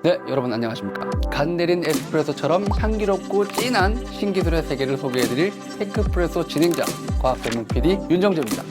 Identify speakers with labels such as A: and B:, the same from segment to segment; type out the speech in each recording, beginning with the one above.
A: 네, 여러분 안녕하십니까. 간 내린 에스프레소처럼 향기롭고 진한 신기술의 세계를 소개해드릴 테크프레소 진행자, 과학전문 PD 윤정재입니다.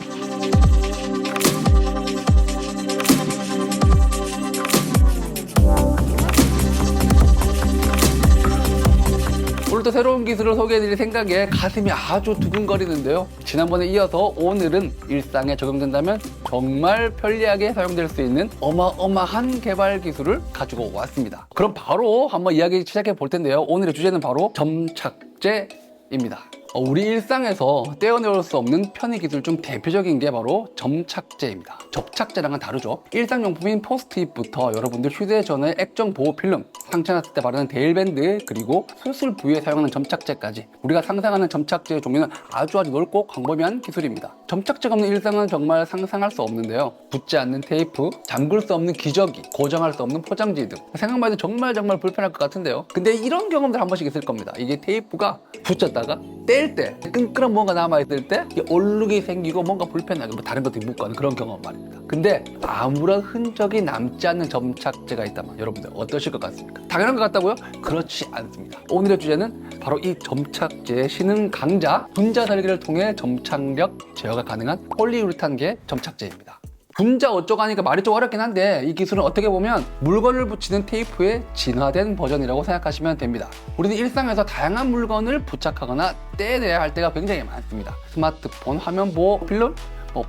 A: 오늘도 새로운 기술을 소개해드릴 생각에 가슴이 아주 두근거리는데요. 지난번에 이어서 오늘은 일상에 적용된다면 정말 편리하게 사용될 수 있는 어마어마한 개발 기술을 가지고 왔습니다. 그럼 바로 한번 이야기 시작해 볼 텐데요. 오늘의 주제는 바로 점착제입니다. 우리 일상에서 떼어내올 수 없는 편의 기술 중 대표적인 게 바로 점착제입니다. 접착제랑은 다르죠. 일상용품인 포스트잇부터 여러분들 휴대전화의 액정 보호 필름, 상처 났을 때 바르는 데일밴드, 그리고 수술 부위에 사용하는 점착제까지 우리가 상상하는 점착제의 종류는 아주 넓고 광범위한 기술입니다. 점착제가 없는 일상은 정말 상상할 수 없는데요. 붙지 않는 테이프, 잠글 수 없는 기저귀, 고정할 수 없는 포장지 등 생각만 해도 정말 불편할 것 같은데요. 근데 이런 경험들 한 번씩 있을 겁니다. 이게 테이프가 붙였다가 뗄 때 끈끈한 뭔가 남아있을 때 얼룩이 생기고 뭔가 불편하게 다른 것들이 묻고 하는 그런 경험 말입니다. 근데 아무런 흔적이 남지 않는 점착제가 있다면 여러분들 어떠실 것 같습니까? 당연한 것 같다고요? 그렇지 않습니다. 오늘의 주제는 바로 이 점착제의 신흥 강자, 분자 설계를 통해 점착력 제어가 가능한 폴리우레탄계 점착제입니다. 분자 어쩌고 하니까 말이 좀 어렵긴 한데 이 기술은 어떻게 보면 물건을 붙이는 테이프의 진화된 버전이라고 생각하시면 됩니다. 우리는 일상에서 다양한 물건을 부착하거나 떼내야 할 때가 굉장히 많습니다. 스마트폰, 화면 보호 필름,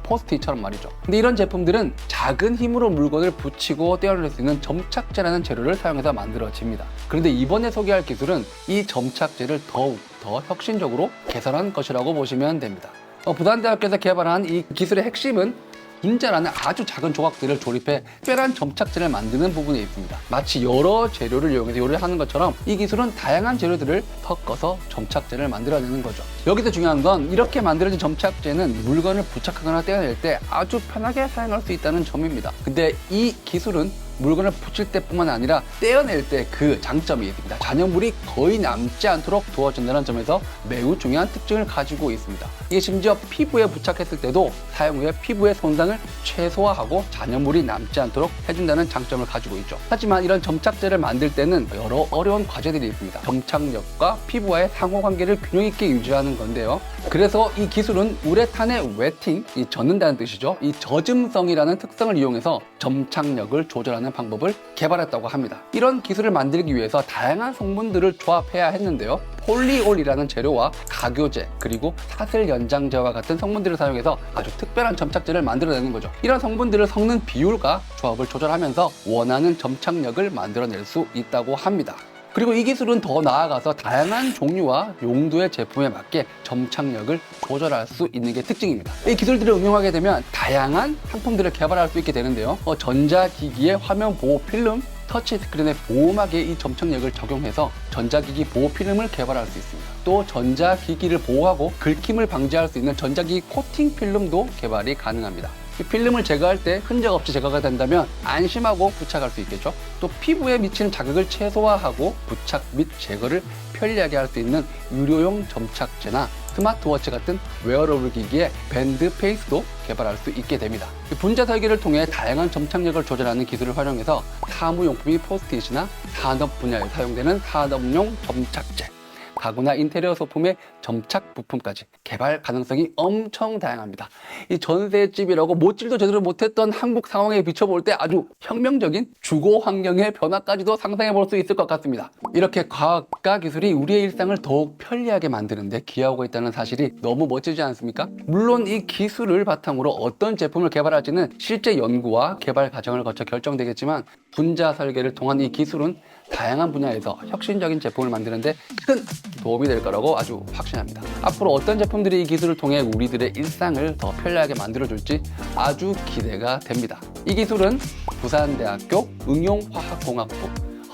A: 포스트잇처럼 말이죠. 근데 이런 제품들은 작은 힘으로 물건을 붙이고 떼어낼 수 있는 점착제라는 재료를 사용해서 만들어집니다. 그런데 이번에 소개할 기술은 이 점착제를 더욱 더 혁신적으로 개선한 것이라고 보시면 됩니다. 부산대학교에서 개발한 이 기술의 핵심은 분자라는 아주 작은 조각들을 조립해 특별한 점착제를 만드는 부분에 있습니다. 마치 여러 재료를 이용해서 요리를 하는 것처럼 이 기술은 다양한 재료들을 섞어서 점착제를 만들어내는 거죠. 여기서 중요한 건 이렇게 만들어진 점착제는 물건을 부착하거나 떼어낼 때 아주 편하게 사용할 수 있다는 점입니다. 근데 이 기술은 물건을 붙일 때뿐만 아니라 떼어낼 때 그 장점이 있습니다. 잔여물이 거의 남지 않도록 도와준다는 점에서 매우 중요한 특징을 가지고 있습니다. 이게 심지어 피부에 부착했을 때도 사용 후에 피부의 손상을 최소화하고 잔여물이 남지 않도록 해준다는 장점을 가지고 있죠. 하지만 이런 점착제를 만들 때는 여러 어려운 과제들이 있습니다. 점착력과 피부와의 상호관계를 균형 있게 유지하는 건데요. 그래서 이 기술은 우레탄의 웨팅, 젖는다는 뜻이죠. 이 젖음성이라는 특성을 이용해서 점착력을 조절하는 방법을 개발했다고 합니다. 이런 기술을 만들기 위해서 다양한 성분들을 조합해야 했는데요. 폴리올이라는 재료와 가교제, 그리고 사슬 연장제와 같은 성분들을 사용해서 아주 특별한 점착제를 만들어내는 거죠. 이런 성분들을 섞는 비율과 조합을 조절하면서 원하는 점착력을 만들어낼 수 있다고 합니다. 그리고 이 기술은 더 나아가서 다양한 종류와 용도의 제품에 맞게 점착력을 조절할 수 있는 게 특징입니다. 이 기술들을 응용하게 되면 다양한 상품들을 개발할 수 있게 되는데요. 전자기기의 화면 보호 필름, 터치스크린의 보호막에 이 점착력을 적용해서 전자기기 보호 필름을 개발할 수 있습니다. 또 전자기기를 보호하고 긁힘을 방지할 수 있는 전자기기 코팅 필름도 개발이 가능합니다. 이 필름을 제거할 때 흔적 없이 제거가 된다면 안심하고 부착할 수 있겠죠. 또 피부에 미치는 자극을 최소화하고 부착 및 제거를 편리하게 할 수 있는 유료용 점착제나 스마트워치 같은 웨어러블 기기의 밴드 페이스도 개발할 수 있게 됩니다. 분자 설계를 통해 다양한 점착력을 조절하는 기술을 활용해서 사무용품이 포스트잇이나 산업 분야에 사용되는 산업용 점착제, 가구나 인테리어 소품의 점착 부품까지 개발 가능성이 엄청 다양합니다. 이 전셋집이라고 못질도 제대로 못했던 한국 상황에 비춰볼 때 아주 혁명적인 주거 환경의 변화까지도 상상해 볼 수 있을 것 같습니다. 이렇게 과학과 기술이 우리의 일상을 더욱 편리하게 만드는데 기여하고 있다는 사실이 너무 멋지지 않습니까? 물론 이 기술을 바탕으로 어떤 제품을 개발할지는 실제 연구와 개발 과정을 거쳐 결정되겠지만 분자 설계를 통한 이 기술은 다양한 분야에서 혁신적인 제품을 만드는데 큰 도움이 될 거라고 아주 확신합니다. 앞으로 어떤 제품들이 이 기술을 통해 우리들의 일상을 더 편리하게 만들어줄지 아주 기대가 됩니다. 이 기술은 부산대학교 응용화학공학부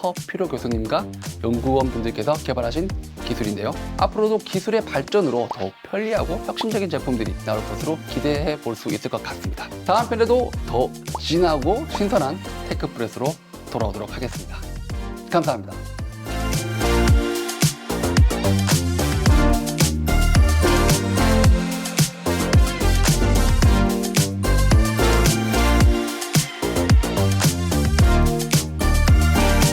A: 허필호 교수님과 연구원 분들께서 개발하신 기술인데요. 앞으로도 기술의 발전으로 더욱 편리하고 혁신적인 제품들이 나올 것으로 기대해 볼 수 있을 것 같습니다. 다음 편에도 더 진하고 신선한 테크프레스로 돌아오도록 하겠습니다. 감사합니다.